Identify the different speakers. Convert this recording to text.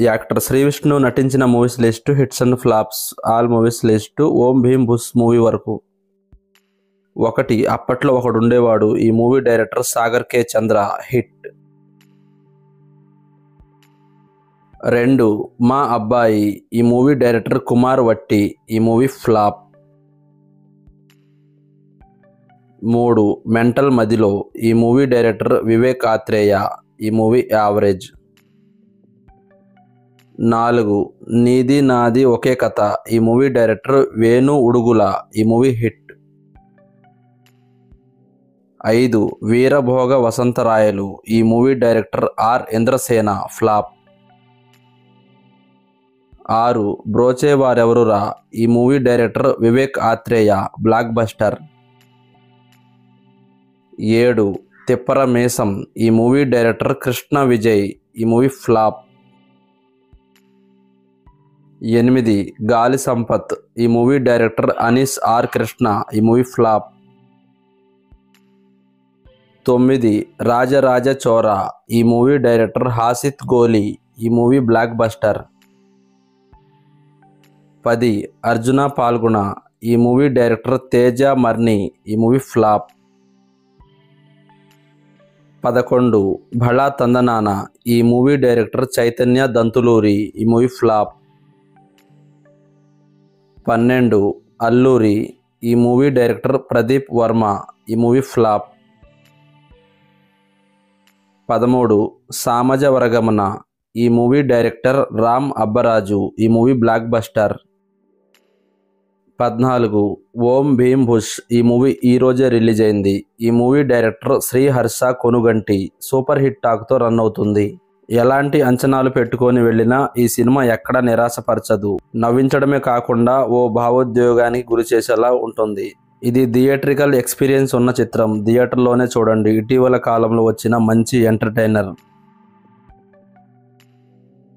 Speaker 1: Actor Sree Vishnu నటించిన movies list, hits and flops, all movies list Om Bheem bush movie వరకు. 1. అప్పట్లో ఒకడుండేవాడు. ఈ movie director Sagar K Chandra, hit. 2. మా అబ్బాయి. ఈ మూవీ డైరెక్టర్ కుమార్ వట్టి, ఈ మూవీ ఫ్లాప్. 3. మెంటల్ మదిలో. ఈ మూవీ డైరెక్టర్ వివేక్ ఆత్రేయ, ఈ మూవీ యావరేజ్. 4. నీది నాది ఒకే కథ. ఈ మూవీ డైరెక్టర్ వేణు ఉడుగుల, ఈ మూవీ హిట్. 5. వీరభోగ వసంతరాయలు. ఈ movie director R Indrasena, flop. 6. Brochevarevarura. ఈ movie director Vivek Athreya, blockbuster. 7. Thippara Meesam. ఈ మూవీ డైరెక్టర్ కృష్ణ విజయ్, ఈ మూవీ ఫ్లాప్. 8. గాలి సంపత్. ఈ movie director Anees R Krishna, ఈ మూవీ ఫ్లాప్. 9. రాజరాజ చోరా. ఈ మూవీ డైరెక్టర్ హాసిత్ గోలి, ఈ movie block buster. 10. Arjuna Phalguna. ఈ మూవీ డైరెక్టర్ తేజ మర్ని, ఈ మూవీ ఫ్లాప్. 11. భళా తందనాన. ఈ మూవీ డైరెక్టర్ చైతన్య దంతులూరి, ఈ మూవీ ఫ్లాప్. 12. అల్లూరి. ఈ మూవీ డైరెక్టర్ ప్రదీప్ వర్మ, ఈ మూవీ ఫ్లాప్. 13. సామజ వరగమన. ఈ మూవీ డైరెక్టర్ రామ్ అబ్బరాజు, ఈ movie blockbuster. 14. Om Bheem bush. ఈ మూవీ ఈరోజే రిలీజ్ అయింది. ఈ movie director Sriharsha Konugunti, super hit టాక్తో రన్ అవుతుంది. ఎలాంటి అంచనాలు పెట్టుకొని వెళ్ళినా ఈ సినిమా ఎక్కడా నిరాశపరచదు. నవ్వించడమే కాకుండా ఓ భావోద్వేగానికి గురి చేసేలా ఉంటుంది. ఇది థియేట్రికల్ ఎక్స్పీరియన్స్ ఉన్న చిత్రం. థియేటర్లోనే చూడండి. ఇటీవల కాలంలో వచ్చిన మంచి ఎంటర్టైనర్.